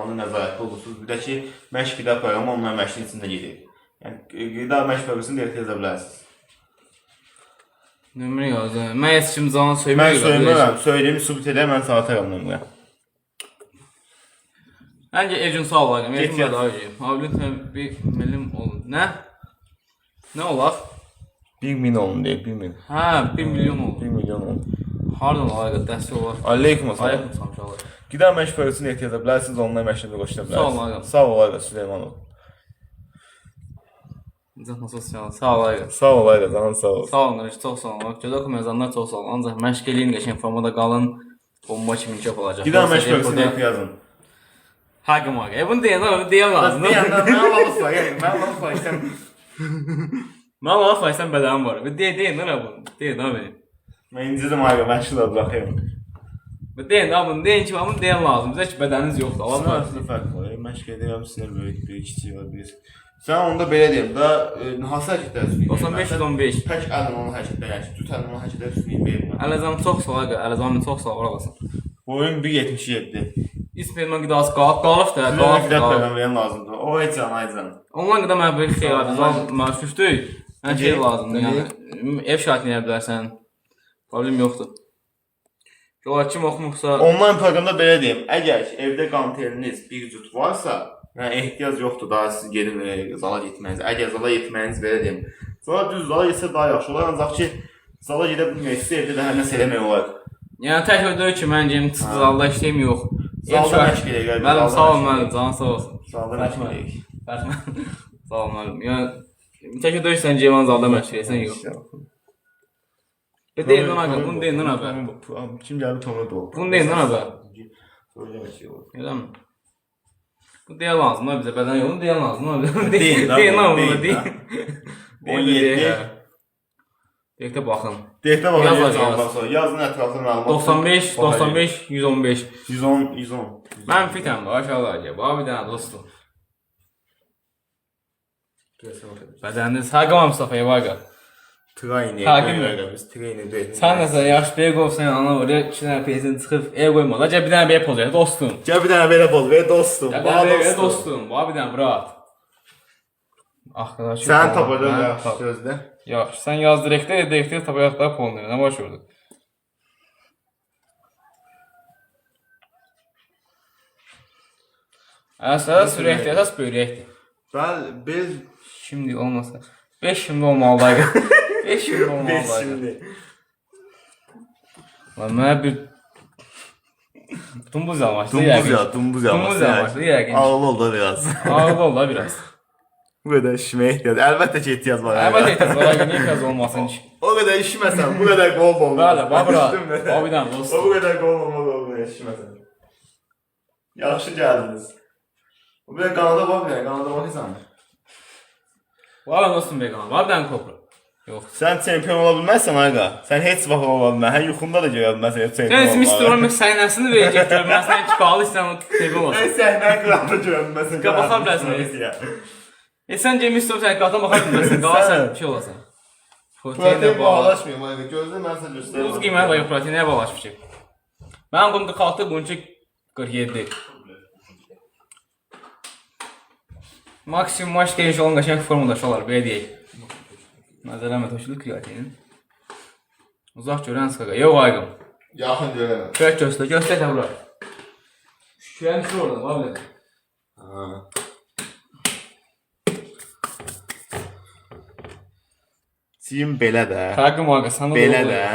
zamanı nəzarətdə olursunuz. Bir də ki, məşq qida proqramı onların məşqin içində gedir. Yəni, qida məşq proqramını direkt yazə bilərsiniz. Nömrə yazdım. Mən heç kim zaman söyləməyəm. Mən söyləmərəm, söyləyimi sübut edək, mən sana atarım nömrə. Həncə Evcun sağ olarım, Evcun da daha iyi. Abi lütfen bir milim olun. Nə? Nə olar? 1 min olun deyək, 1 min. Hə, 1 milyon olur. 1 milyon olun. Hardan olar, dəstək olar. Aleyküm assalam. Aleyküm assalam, inşallah. Qida məşq proqramını direkt yaza bilərsiniz, onunla məşqlə qoşula bilərsiniz. Sağ olun, Sağ olayla Süleymanov. Sağ olayım. Sağ olayla, canın sağ ol. Sağ olun, çox sağ olun. Gözəl oxumayanlar çox sağ olun. Ancaq məşq eləyin, qəşəng formada qalın. Bomba kimi inkişaf olacaq. Qida məşq proqramını direkt yazın. Haqqım var. Bunu deyən lazım. Mən lafı sayırsam. Mən lafı sayırsam bədənim var. Deyin, nə bu? Deyin, nə benim? Mən incədim ayqa, mən şurada bıraxayım. Deyin, bunu deyin ki, bunu deyən lazım. Bizə ki, bədəniniz yoxdur. Allah var. Sizə fərq var. Məşq edirəm, sizə böyük, kiçik var, bir. Sən onda belə deyim da, hansı hərəkətlər üstünlük 95-115. Tək əlin onun hərəkətlər, yəni tut əlin onun hərəkətlər üstünlük verirəm. Əlazam çox sağ ol, Əlazamın çox sağ ol, olasın. Boyun 1.77. İsperman qidası qalıb da, Qida proqramı verən lazımdır. O heç can, ay can. Ondan qida mənə bir şey var, məşrufdur. Hər şey lazımdır, yəni ev şəraitini eləyə bilərsən. Problem yoxdur. Yola kim oxumursa... Onlayn proqramda belə deyim, əgər ki, evdə qanteliniz bir cüt varsa, yəni ehtiyac yoxdur daha siz gedin zala getməyiniz. Əgər zala getməyiniz belə deyim. Zala düz zala getsə daha yaxşı olar, ancaq ki, zala gedə bilməyirsə evdə də hər nəsə eləmək olar. Yəni tək o deyil ki, mən deyim, zalda işləyim yox. Zalda məşq eləyək. Mənim sağ ol, mənim, canın sağ olsun. Zalda məşq eləyək. Sağ ol, mənim. Yəni, tək o deyil sən Ceyman zalda məşq eləyəsən yox. Deyin lan abi, bunu deyin lan abi. Kim gəldi Tomra doğru. Bunu deyin lan abi. Söyləmək şey olur. Görəm. Bu deyə lazım da bizə, bədən yolunu deyə lazım da. Deyin lan bunu, deyin. 17. Deyək də baxın. Deyək də baxın, yazın ətraflı məlumat. 95, 95, 115. 110, 110. Mən fitəm, aşağıda acaba, bir dənə dostum. Bədəniniz, haqqım Mustafa Evaqa. Trayni, trayni deyil. Sən nəsə yaxşı bir qovsan, ana oraya 2 dənə peysin çıxıb ev qoyma. Gəl bir dənə belə poz ver, dostum. Gəl bir dənə belə poz ver, dostum. Gəl bir dənə belə dostum, var bir dənə bırak. Arkadaş. Sən tapacaq yaxşı sözdə. Yaxşı, sən yaz direktör tapacaqlar polunu, nə baş verdi? Əsas sürəkdir, əsas böyrəkdir. Bəl, Şimdi olmasa. 5 şimdi olmalıdır. 5 şimdi olmalıdır. Lan mənə bir... Dumbuz yalmaşdı. Dumbuz yalmaşdı. Ağlı ol da biraz. Ağlı ol da biraz. Bu qədər işməyə ehtiyac. Əlbəttə ki, ehtiyac var. Əlbəttə ehtiyac var. Niyə ehtiyac olmasın ki? O qədər işməsən, bu qədər qol olmaz. Bəli, babra. O bir dənə dostum. O bu qədər qol olmaz, o qədər işməsən. Yaxşı gəldiniz. Bu bir qanada bax, qanada baxırsan. Var dostum vegan, var bir dənə kopra. Yox. Sən çempion ola bilməzsən ayqa. Sən heç vaxt ola bilməz. Hər yuxumda da görə bilməzsən çempion olmağı. Sən Mr. Olympic səhnəsini verəcək görməsən ki, qalı istəyən o TV olsun. Sən səhnəni qıraqda görə bilməzsən. Baxa bilərsən. Sən Mr. Olympic qatına baxa bilməzsən, qala sən şey olasan. Proteinlə bağlaşmıyım ayqa. Gözlə mən sənə göstərim. Uz qiyməti var proteinlə bağlaşmış ki. Mənim bunun 46, bununki 47. Maksimum maç deyiş olan qəşəng formadaşı olar, belə deyək. Nəzərləmə toşulu kreatinin. Uzaq görən sıxaqa. Yox ayqım. Yaxın görənəm. Şöyle göster də bura. Şükürən şu orada, var bilədə. Ciyim belə də. Xərqim ayqa, sana da belə də.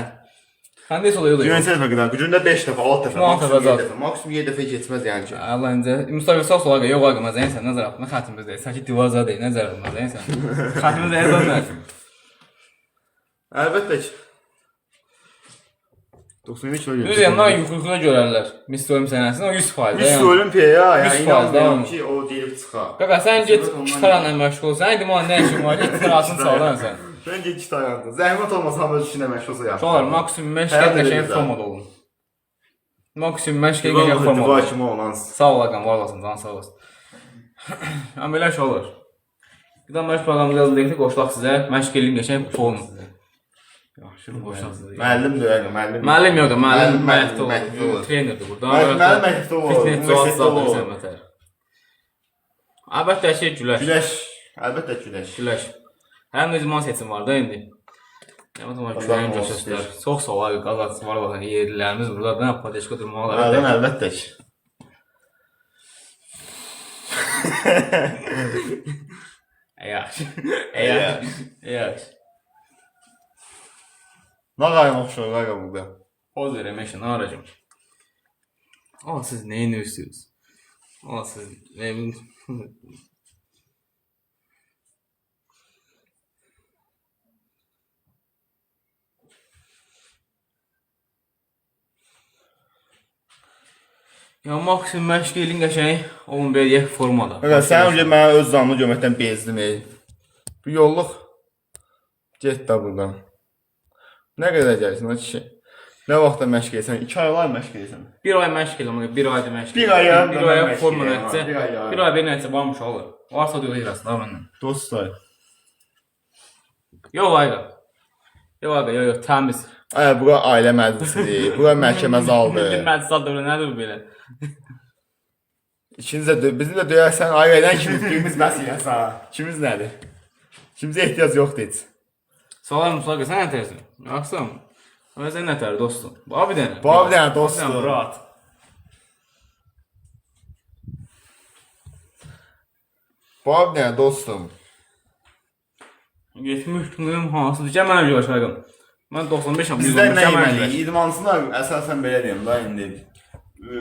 Sən deyiş oluyor. Güvənsəl fəqədən. Gücündə 5 dəfə, 6 dəfə, maksimum 7 dəfə. Maksimum 7 dəfə keçməz yəni ki. Allah incə. Mustafa sağ ol ayqa, yox ayqa, məzəyin sən nəzər atma xətimiz deyil. Sanki divarza deyil, nəzər atma məzəyin sən. Xətimiz deyil zəmət. Əlbəttə ki. 92 kilo Düz yandan yuxuda görərlər. Mr. Olim səhnəsində o 100%. Mr. Olimpiya ya, yəni 100% inanmıyorum ki o deyib çıxar. Qaqa sən get gitaranla məşğul ol. Sən indi mənə nə işin var? Get gitarasını çaldan sən. Sən get gitaranla. Zəhmət olmasa hamı öz işinə məşğul olsa yaxşı. Şolar maksimum məşq qəşəng formada olun. Maksimum məşq qəşəng formada. Divar kimi olan. Sağ ol ağam, var olasın, can sağ olasın. Amma belə şey olur. Bir də məşq proqramı yazıldı, qoşulaq sizə. Məşq eləyim qəşəng form. Yaxşı, qoşulaq sizə. Müəllimdir yəni, müəllim. Müəllim yox da, müəllim məktəbdə olur. Trenerdir burada. Müəllim məktəbdə olur. Fitness cihazı zaten sənətər. Əlbəttə ki, güləş. Güləş. Əlbəttə güləş. Güləş. Həm də zaman seçim var da indi. Amma güləyin göstər. Çox sağ ol, qazanç var baxın, yerlilərimiz burada da pateşka durmalar. Əlbəttə ki. Yaxşı. Yaxşı. Nə qaymaq oxşur qaqa burada? Poz verəmək üçün aracım. Siz neyin istiyorsunuz? Siz neyin... Ya maksimum məşq elin qəşəng 11 formada. Qaqa sən öncə mənə öz zanını görməkdən bezdim. Bu yolluq get də buradan. Nə qədər gəlsin o kişi? Nə vaxtda məşq edirsən? 2 aylar məşq edirsən. 1 ay məşq edirəm, 1 ayda məşq. 1 ay yarım bir ay forma edirəm, nəticə. bir ay yarım. 1 ay bir nəticə varmış olur. Varsa da eləyirəsən da məndən. Dostlar. Yox ayqa. Yox, təmiz. Bura ailə məclisidir, bura məhkəmə zalıdır. Məclis zalıdır, nədir bu belə? İkiniz də bizim də döyərsən, ailədən kimi birimiz məsələn ha. İkimiz nədir? İkimizə ehtiyac yoxdur heç. Salam Musa, sən nə tərsən? Yaxşısan? Amma sən nə tər dostum? Bu bir dənə. Bu bir dənə dostum. Rahat. Bu bir dənə dostum. Getmiş günüm hansıdır? Gəl mənə görə aşağıdan. Mən 95-am. Bizlər nə yeməliyik? İdmansına əsasən belə deyim da indi.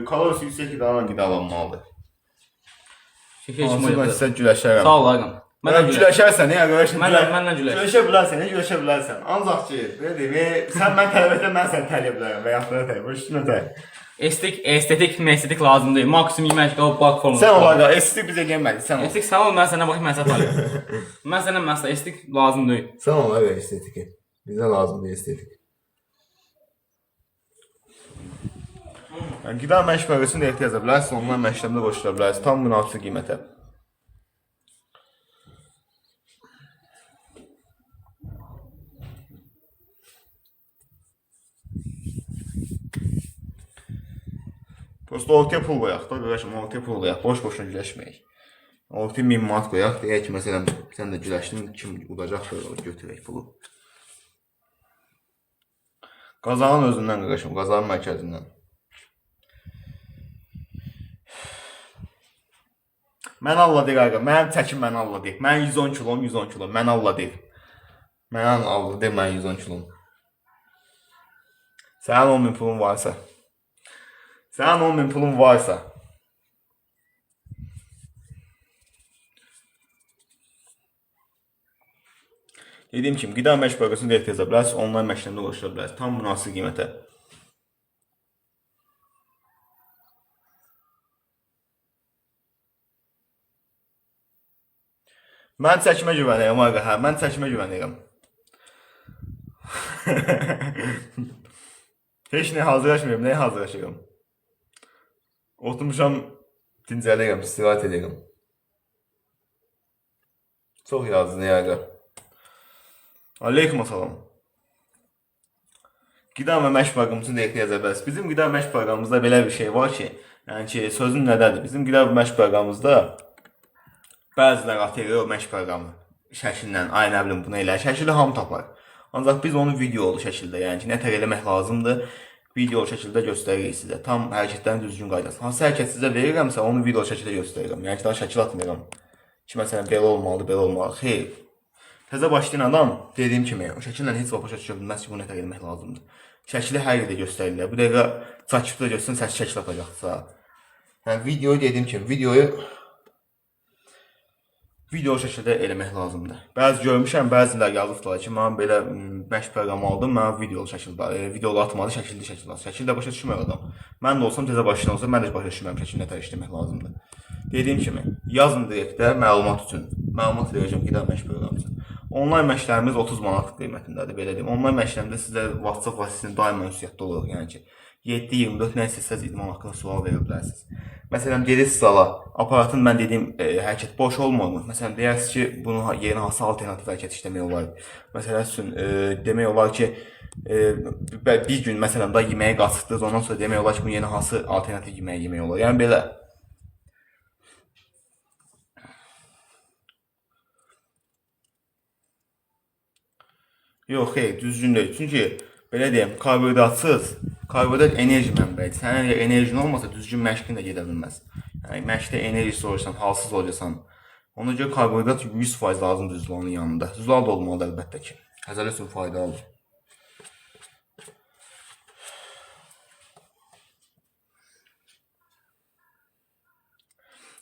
Kalorisi yüksək qidalarla qidalanmalıdır. Hansıdan sizə güləşərəm. Sağ ol Ayqan. Mənə güləşərsən, qardaşım. Mənlə güləş. Güləşə bilərsən. Ancaq ki, belə deyim, sən mən tələb etsən, mən səni tələ bilərəm və yaxud da tələ. Bu üstünə tələ. Estetik məstetik lazım deyil. Maksimum yemək qalıb bak forması. Sən olaraq estetik bizə gəlmədik, sən ol. Estetik sən ol, mən sənə baxayım, mən sənə tələ. Mən sənə məsələ estetik lazım deyil. Sən olaraq estetik. Bizə lazımdır estetik. Qida məşq bölgəsində ehtiyac bilərsiniz, ondan məşqləmdə qoşula bilərsiniz, tam münasib qiymətə. Prosta ortaya pul qoyaq da, qardaşım, ortaya pul qoyaq, boş-boşuna güləşməyək. Ortaya 1000 manat qoyaq, deyək ki, məsələn, sən də güləşdin, kim udacaq da götürək pulu. Qazanın özündən qardaşım, qazanın mərkəzindən. Mən Allah deyir qaqa, mənim çəkim mən Allah deyir. Mən 110 kilom, mən Allah deyir. Mən Allah deyir, mən 110 kilom. Sənin 10.000 pulun varsa. Sənin 10.000 pulun varsa. Dediyim kimi, qida məşq bölgəsində ehtiyac bilərsiniz, onlayn məşqləmdə qoşula bilərsiniz, tam münasib qiymətə. Mən çəkimə güvənirəm, ağa, hə, mən çəkimə güvənirəm. Heç nə hazırlaşmıyorum, nəyə hazırlaşıram? Oturmuşam, dincəlirəm, istirahət edirəm. Çox yazdı, nə ağa. Aleyküm salam. Qida və məşq proqramımızın ehtiyac edirsiz. Bizim qida və məşq proqramımızda belə bir şey var ki, yəni ki, sözün nədədir? Bizim qida və məşq proqramımızda bəzilər atıyor məşq proqramı şəkillə, ay nə bilim bunu elə, şəkili hamı tapar. Ancaq biz onu videolu şəkildə, yəni ki, nə tər eləmək lazımdır, videolu şəkildə göstəririk sizə. Tam hərəkətlərin düzgün qaydası. Hansı hərəkət sizə verirəmsə, onu videolu şəkildə göstərirəm. Yəni ki, daha şəkil atmıram. Ki, məsələn, belə olmalıdır, belə olmalıdır. Xeyr. Təzə başlayan adam, dediyim kimi, o şəkillə heç vaxt başa düşə bilməz ki, bunu nə tər eləmək lazımdır. Şəkili hər yerdə göstərirlər. Bu dəqiqə çəkibdə göstərsin, səs şəkil atacaqsa. Yəni, videoyu dediyim kimi, video şəkildə eləmək lazımdır. Bəzi görmüşəm, bəzilər yazıblar ki, mən belə məşq proqramı aldım, mən videolu şəkildə, videolu atmalı, şəkilli şəkil atdım. Şəkildə başa düşmür adam. Mən də olsam, təzə başlayan olsam, mən də başa düşmürəm şəkil nə tər işləmək lazımdır. Dediyim kimi, yazın direktdə məlumat üçün, məlumat verəcəm qida məşq proqramı üçün. Onlayn məşqlərimiz 30 manat qiymətindədir, belə deyim. Onlayn məşqlərimdə sizə WhatsApp vasitəsilə daima ünsiyyətdə olur, yəni ki, 7-24 nə istəsəz idman haqqında sual verə bilərsiniz. Məsələn, gedirsiniz zala, aparatın mən dediyim hərəkət boş olmur. Məsələn, deyərsiniz ki, bunun yerinə hansı alternativ hərəkət işləmək olar. Məsələn üçün, demək olar ki, bir gün məsələn da yeməyi qaçırdınız, ondan sonra demək olar ki, bunun yerinə hansı alternativ yemək yemək olar. Yəni belə. Yox, xeyr, düzgün deyil. Çünki belə deyim, karbohidrat enerji mənbəyidir. Sənin əgər enerjin olmasa düzgün məşqin də gedə bilməz. Yəni məşqdə enerji soruşsan, halsız olacasan. Ona görə karbohidrat 100% lazımdır Zülalın yanında. Zülal da olmalıdır əlbəttə ki. Həzələ üçün faydalıdır.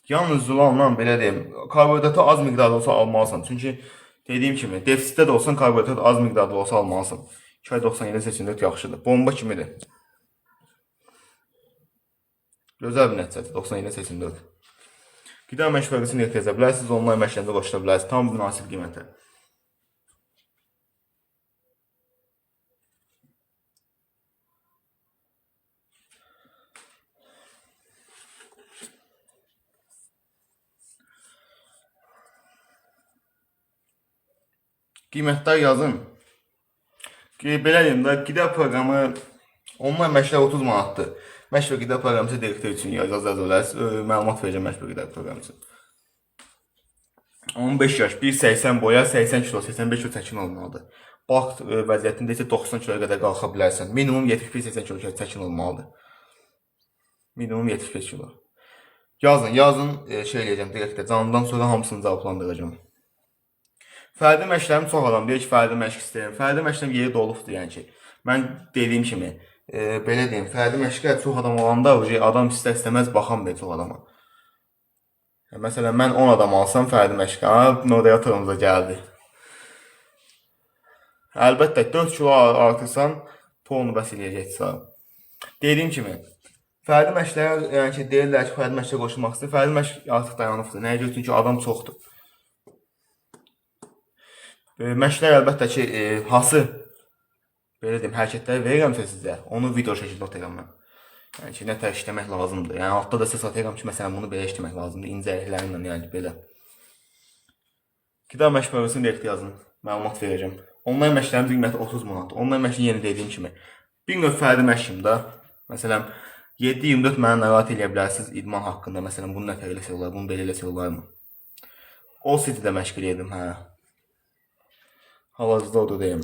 Yalnız Zülalla belə deyim, karbohidratı az miqdarda olsa almalısan. Çünki dediyim kimi, defisitdə də olsan karbohidrat az miqdarda olsa almalısan. 2.97-84 yaxşıdır. Bomba kimidir. Gözəl bir nəticədir. 97-84. Qida məşq bölgəsini ehtiyacə bilərsiniz. Onlayn məşqlərində qoşula bilərsiniz. Tam münasib qiymətə. Qiymətlər yazın. Belə deyim də, qida proqramı onlayn məşqlər 30 manatdır. Məşq və qida proqramı direktor üçün yazarlar. Məlumat verəcəm məşq və qida proqramı üçün. 15 yaş, 1.80 boya, 80 kilo, 85 kilo çəkin olmalıdır. Vaxt vəziyyətində isə 90 kiloya qədər qalxa bilərsən. Minimum 75-80 kilo çəkin olmalıdır. Minimum 75 kilo. Yazın, şey eləyəcəm direktor. Canlıdan sonra hamısını cavablandıracağım. Fərdi məşqlərim çox adam deyir ki, fərdi məşq istəyirəm. Fərdi məşqlərim yeri dolubdur, yəni ki. Mən dediyim kimi, belə deyim, fərdi məşqə çox adam olanda adam istər-istəməz baxan bir çox adama. Məsələn, mən 10 adam alsam fərdi məşqə, moderatorumuza gəldi. Əlbəttə, 4 kilo artırsan, pulunu bəs eləyəcəksə. Dediyim kimi, fərdi məşqlər, yəni ki, deyirlər ki, fərdi məşqə qoşulmaq istəyir. Fərdi məşq artıq dayanıbdır. Nəyə görə? Çünki adam çoxdur. Məşqlər əlbəttə ki, hansı belə deyim, hərəkətləri verirəmsə sizə, onu video şəkildə atacağam mən. Yəni ki, nə tər işləmək lazımdır. Yəni altda da sizə atacağam ki, məsələn, bunu belə işləmək lazımdır. İncəliklərimlə, yəni ki, belə. Qida məşq bölgəsində direktor yazın. Məlumat verəcəm. Onlayn məşqlərin qiyməti 30 manatdır. Onlayn məşqin yeni dediyim kimi. Bir növ fərdi məşqim də, məsələn, 7-24 mənə narahat eləyə bilərsiniz idman haqqında. Məsələn, bunu nə tər eləsə olar, bunu belə eləsə olarmı? All City-də məşq eləyirdim, hə. Hal-hazırda o da deyim.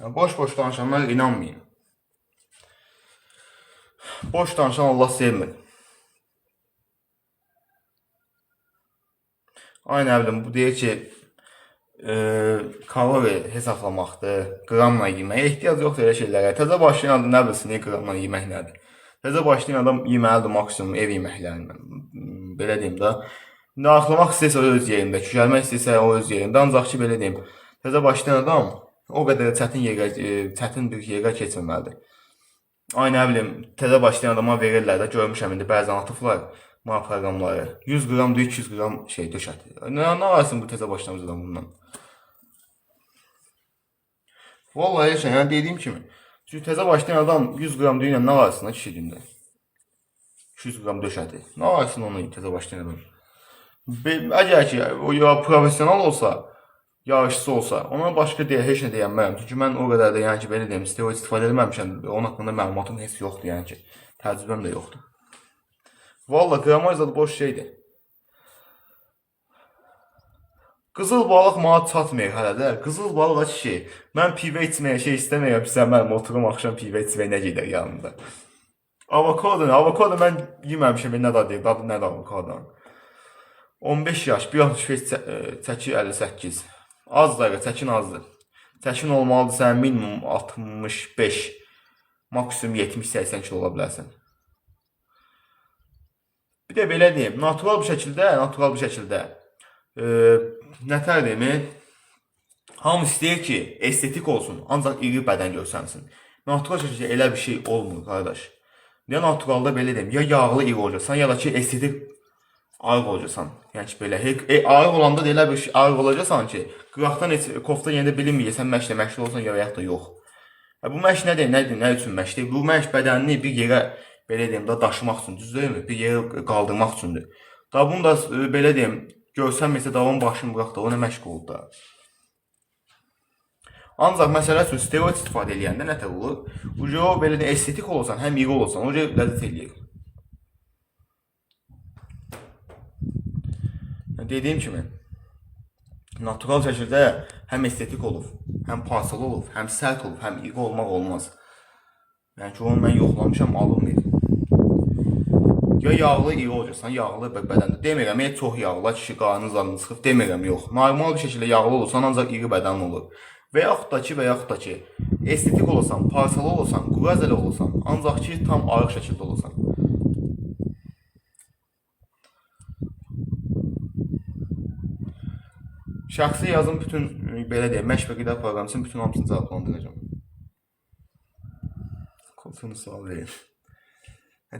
Boş-boş danışanlar inanmayın. Boş danışan Allah sevmir. Aynı əvlim, bu deyir ki, kalori hesablamaqdır, qramla yeməyə ehtiyac yoxdur elə şeylərə. Təzə başlayan adam nə bilsin, qramla yemək nədir? Təzə başlayan adam yeməlidir maksimum ev yeməklərindən. Belə deyim də. Arıqlamaq istəyirsə o öz yerində, küçəlmək istəyirsə o öz yerində. Ancaq ki, belə deyim, təzə başlayan adam o qədər çətin bir yerə keçməməlidir. Aynı nə bilim, təzə başlayan adama verirlər də, görmüşəm indi bəzən atıflar proqramları. 100 qram, 200 qram şey döşətir. Nə arasın bu təzə başlamış adam bundan? Vallahi heç yəni dediyim kimi. Çünki təzə başlayan adam 100 qram deyillə nə arasın 2 gündə? 200 qram döşədir. Nə arasın onu təzə başlayan adam? Əgər ki, o ya profesional olsa, yarışçısı olsa, ona başqa heç nə deyənmərəm. Çünki mən o qədər də, yəni ki, belə deyim, steroid istifadə edilməmişəm. Onun haqqında məlumatım heç yoxdur, yəni ki. Təcrübəm də yoxdur. Valla qramaj zadı boş şeydir. Qızıl balıq mənə çatmır hələ də. Qızıl balıq ki, mən pivə içməyə şey istəməyəm, sən mənim oturum axşam pivə içməyə nə gedər yanında. Avokado mən yeməmişəm, nə dadı deyir, dadı nədir avokadonun? 15 yaş, 1.65 çəki 58. Azdır, çəkin azdır. Çəkin olmalıdır sən minimum 65, maksimum 70-80 kilo ola bilərsən. Bir də belə deyim, natural bir şəkildə nətər deyim, hamı istəyir ki, estetik olsun, ancaq iri bədən görsənsin. Natural şəkildə elə bir şey olmur, qardaş. Ya naturalda belə deyim, ya yağlı iri olacaqsan, ya da ki, estetik ağır olacaqsan. Yəni ki, belə, ağır olanda da elə bir şey ağır olacaqsan ki, qıraqdan kofta yenədə bilinməyəcəksən, məşqlə olsan, ya da yox. Bu məşq nədir, nə üçün məşqdir? Bu məşq bədənini bir yerə, belə deyim, daşımaq üçün, düzdürmü? Bir yerə qaldırmaq üçündür. Da bunu da, belə deyim, görsənmirsə, davam başını bıraq da, o nə məşq oldu da. Ancaq məsələ üçün steroid istifadə edəndə nətər olur? O, belə deyim, estetik olursan, həm iri olursan, o ləzzət eləyir. dediyim kimi, natural şəkildə həm estetik olur, həm parçalı olur, həm sərt olur, həm iri olmaq olmaz. Yəni ki, onu mən yoxlamışam, alınmır. Ya yağlı iri olacaqsan, yağlı bədəndə. Demirəm, çox yağlı, kişi qarnınız alın çıxıb, demirəm, yox. Normal bir şəkildə yağlı olursan, ancaq iri bədən olur. Və yaxud da ki, estetik olasan, parçalı olasan, quvvəzəli olasan, ancaq ki, tam arıq şəkildə olasan. Şəxsi yazım bütün, belə deyək, məşq və qida proqramı üçün bütün hamısını cavablandıracağım. Koltuğunu sual verin.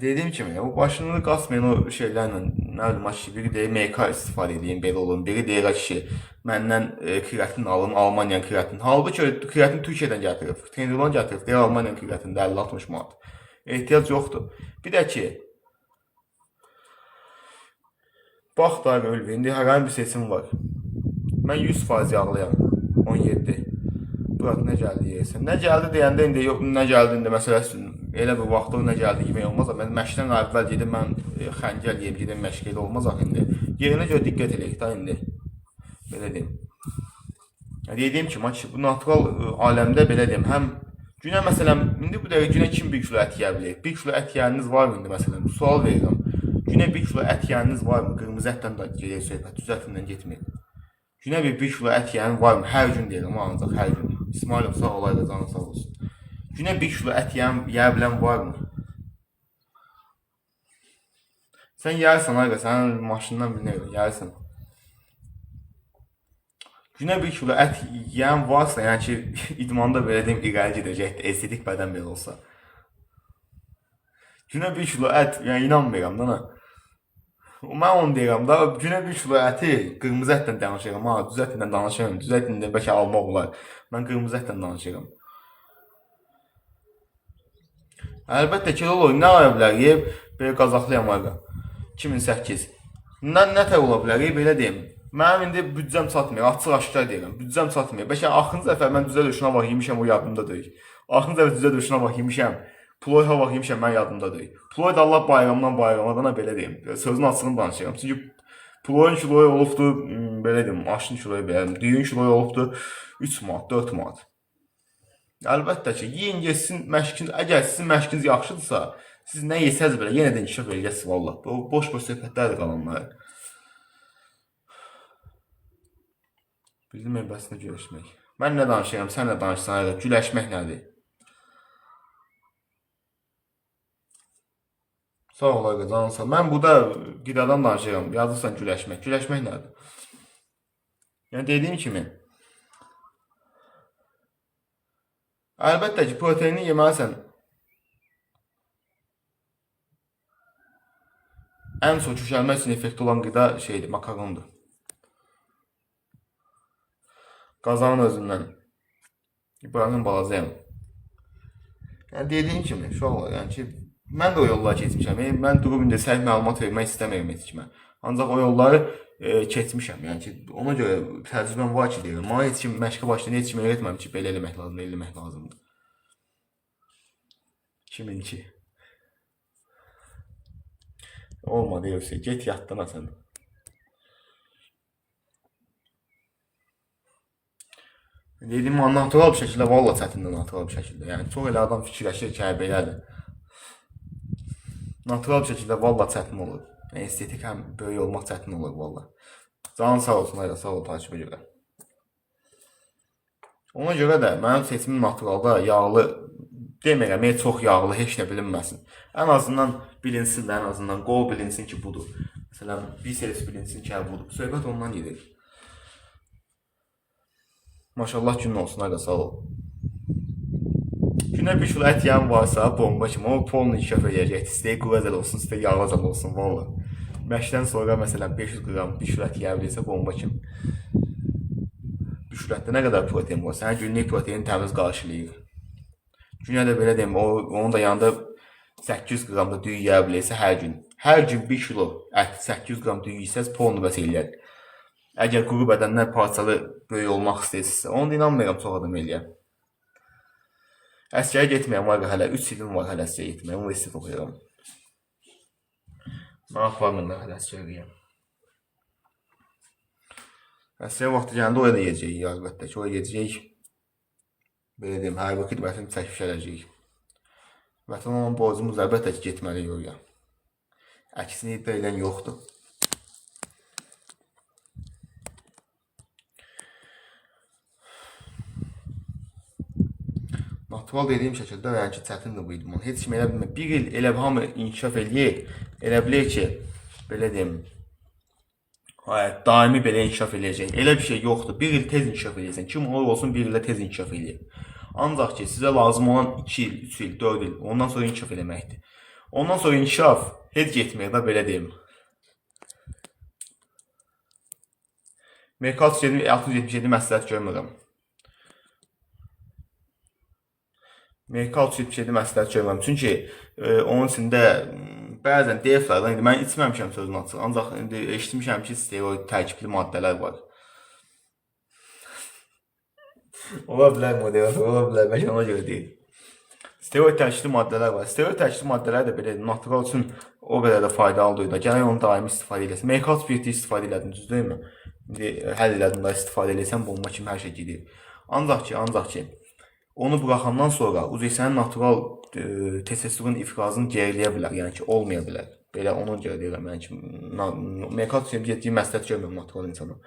Dediyim kimi, o başını qasmayan o şeylərlə, nə bilim, biri deyir MK istifadə edeyim, belə olun. Biri deyir ki, məndən kreatin alın, Almaniyanın kreatin. Halbuki kreatin Türkiyədən gətirib, Trendyoldan gətirib, deyir Almaniyanın kreatində 50-60 manat. Ehtiyac yoxdur. Bir də ki, bax da ölvü, indi hər bir seçim var. Mən 100% yağlıyam, 17. Burak nə gəldi yeyəsən? Nə gəldi deyəndə indi yox, nə gəldi indi məsələsin. Elə bir vaxtda nə gəldi yemək olmaz. Mən məşqdən əvvəl gedim, mən xəncəl yeyib gedim məşq elə olmaz axı indi. Yerinə görə diqqət eləyək də indi. Belə deyim. Dediyim ki, bu natural aləmdə belə deyim, həm günə məsələn, indi bu dəqiqə günə kim 1 kilo ət yeyə bilir? 1 kilo ət yeyəniniz varmı indi məsələn? Sual verirəm. Günə 1 kilo ət yeyəniniz varmı? Qırmızı ətdən də gedək söhbət, düz ətindən getməyək. Günə 1 kilo ət yeyən varmı? Hər gün deyirəm, ancaq hər gün. İsmailov sağ olaydı, canı sağ olsun. Günə 1 kilo ət yeyə bilən varmı? Sən yersən ayqa, sənin maşından bilinir, yersən. Günə 1 kilo ət yeyən varsa, yəni ki, idmanda belə deyim, irəli gedəcəkdir, estetik bədən belə olsa. Günə 1 kilo ət, yəni inanmıram da. Mən onu deyirəm da, günə 1 kilo əti qırmızı ətdən danışıram, düz ətdən danışıram, düz ətdən bəlkə almaq olar. Mən qırmızı ətdən danışıram. Əlbəttə kilolu nə ola bilər, yeyib, belə qazaqlıyam ayqa. 2008. Nə ola bilər, belə deyim. Mənim indi büdcəm çatmıyor, açıq aşkar deyirəm, büdcəm çatmıyor. Bəlkə axırıncı dəfə mən düzə döşünə vaxt yemişəm, o yadımda deyil. Axırıncı dəfə düzə döşünə vaxt yemişəm, ployha vaxt yemişəm, mən yadımda deyil. Ploy da Allah bayramdan bayramadan belə deyim, sözün açığını danışıram. Çünki ployun kiloyu olubdur, belə deyim, maşın kiloyu belə, düyün kiloyu olubdur 3 manat, 4 manat. Əlbəttə ki, yeyin geçsin məşqiniz, əgər sizin məşqiniz yaxşıdırsa, siz nə yesəz belə yenə də inkişaf edəcəksiniz vallah. Boş-boş söhbətlərdir qalanlar. Bildim əlbəttə güləşmək. Mən nə danışıram, sən nə danışsan, hələ güləşmək nədir? Sağ ol ayqa, canın sağ. Mən burada qidadan danışıram, yazırsan güləşmək. Güləşmək nədir? Yəni dediyim kimi, əlbəttə ki, proteini yeməlisən. Ən çox kökəlmək üçün effekti olan qida şeydir, makarondur. Qazanın özündən. İbrahim balacayım. Yəni dediyim kimi, uşaqlar, yəni ki, mən də o yolları keçmişəm. Mən durub indi səhv məlumat vermək istəmirəm heç kimə. Ancaq o yolları keçmişəm. Yəni ki, ona görə təcrübəm var ki, deyirəm. Amma heç kim məşqə başlayanda heç kim öyrətmədim ki, belə eləmək lazımdır, eləmək lazımdır. 2002. Olmadı yoxsa get yatdana sən. Dediyim natural bir şəkildə, valla çətindir natural bir şəkildə. Yəni çox elə adam fikirləşir ki, belədir. Natural bir şəkildə valla çətin olur. Estetik həm böyük olmaq çətin olur valla. Canın sağ olsun, ayda sağ ol takibə görə. Ona görə də mənim seçimim naturalda yağlı demirəm, çox yağlı, heç nə bilinməsin. Ən azından bilinsin də, ən azından qol bilinsin ki, budur. Məsələn, biceps bilinsin ki, budur. Söhbət ondan gedir. Maşallah günün olsun, ayda sağ ol. Günə 1 kilo ət yeyən varsa, bomba kimi, o polnu inkişaf edəcəkdir. İstəyir quvvəzəl olsun, istəyir yağlacal olsun, valla. Məşqdən sonra məsələn 500 qram 1 kilo ət yeyə bilirsə, bomba kimi. 1 kilo ətdə nə qədər protein var? Sənə günlük proteini təmiz qarşılayır. Günə də belə deyim, onun da yanında 800 qram da düyü yeyə bilirsə hər gün. Hər gün 1 kilo ət, 800 qram düyü yesəz, polnu bəs eləyər. Əgər quru bədənlər parçalı böyük olmaq istəyirsinizsə, onu da inanmıram çox adam eləyər. Əskərə getməyəm var hələ, 3 ilim var hələ əskərə getməyəm, universitet oxuyuram. Mən aparmırlar hələ əskərəyəm. Məsələ vaxtı gələndə oraya da gedəcəyik əlbəttə ki, oraya gedəcəyik. Belə deyim, hərbi xidmətini çəkmiş eləyəcəyik. Vətən olan borcumuz əlbəttə ki, getməliyik oraya. Əksini iddia edən yoxdur. Natural dediyim şəkildə yəni ki, çətindir bu idman. Heç kim elə bilmir. Bir il elə hamı inkişaf eləyir. Elə bilir ki, belə deyim, daimi belə inkişaf eləyəcək. Elə bir şey yoxdur. Bir il tez inkişaf eləyəcəksən. Kim olur olsun bir ildə tez inkişaf eləyir. Ancaq ki, sizə lazım olan 2 il, 3 il, 4 il, ondan sonra inkişaf eləməkdir. Ondan sonra inkişaf heç getmir də belə deyim. Merkat 677 məsləhət görmürəm. Merkat 677 məsləhət görmürəm. Çünki onun içində bəzən deyirlər, indi mən içməmişəm sözün açıq. Ancaq indi eşitmişəm ki, steroid tərkibli maddələr var. Ola bilər moderator, ola bilər, bəlkə ona görə deyil. Steroid tərkibli maddələr var. Steroid tərkibli maddələr də belə natural üçün o qədər də faydalıdır da. Gərək onu daimi istifadə edəsən. Merkat 1 istifadə elədin, düz deyilmi? İndi həll elədin da istifadə edəsən, bomba kimi hər şey gedir. Ancaq ki, onu buraxandan sonra uzun natural testosteron ifrazını geriləyə bilər, yəni ki, olmaya bilər. Belə onun görə deyirəm, yəni ki, Merkat 7 məsləhət görmürəm natural insana.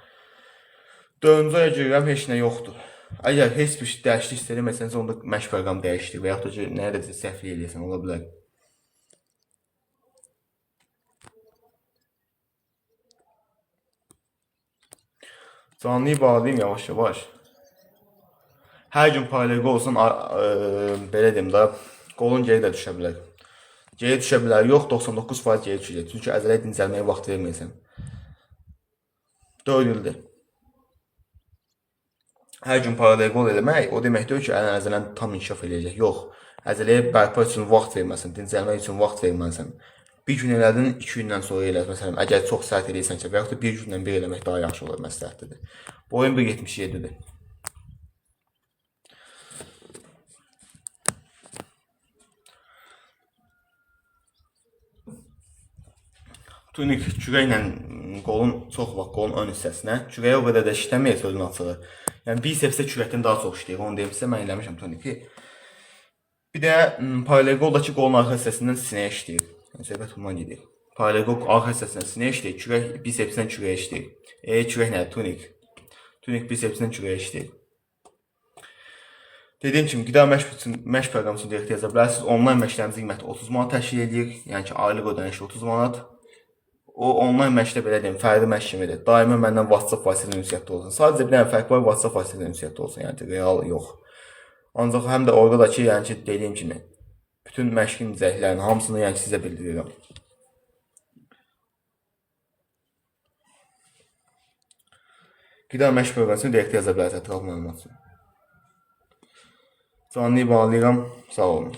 4-cü aya girirəm, heç nə yoxdur. Əgər heç bir dəyişiklik istəməsənsə, onda məşq proqramı dəyişdir və yaxud da ki, nəyə də səhvlik eləyəsən, ola bilər. Canlıyı bağlayayım yavaş-yavaş. Hər gün paralelqo olsun, belə deyim də, qolun geri də düşə bilər. Geri düşə bilər, yox, 99% geri düşəcək. Çünki əzələ dincəlməyə vaxt verməyəsən. 4 ildir. Hər gün paralelqo eləmək, o deməkdir ki, əzələn tam inkişaf eləyəcək. Yox, əzələyə bərpa üçün vaxt verməlisən, dincəlmək üçün vaxt verməlisən. Bir gün elədin, 2 gündən sonra eləsən. Məsələn, əgər çox sərt eləyirsən və yaxud da bir gündən bir eləmək daha yaxşı olur, məsləhətlidir. Boyun 1.77-dir. Tunik kürəklə qolun çox vaxt qolun ön hissəsinə, kürəyə o qədər də işləmir sözün açığı. Yəni bisepsdə kürəkdən daha çox işləyir. Onu deyim sizə, mən eləmişəm tuniki. Bir də paralelqoldakı qolun arxa hissəsindən sinəyə işləyir. Yəni söhbət bundan gedir. Paralelqol arxa hissəsindən sinəyə işləyir, kürək bisepsdən kürəyə işləyir. Kürək nədir? Tunik. Tunik bisepsdən kürəyə işləyir. Dediyim kimi, qida məşq proqramı üçün direkt yaza bilərsiniz. Onlayn məşqlərimizin qiyməti 30 manat təşkil edir. Yəni ki, aylıq ödənişli 30 manat. O onlayn məşqdə belə deyim, fərdi məşq kimidir. Daima məndən WhatsApp vasitəsilə ünsiyyətdə olsun. Sadəcə bir dənə fərq var, WhatsApp vasitəsilə ünsiyyətdə olsun. Yəni real yox. Ancaq həm də orada da ki, yəni ki, dediyim kimi, bütün məşqin izləklərinin hamısını yəni sizə bildirirəm. Qida məşq proqramını direkt yaza bilərsiniz ətraflı məlumat üçün. Canlıyı bağlayıram. Sağ olun.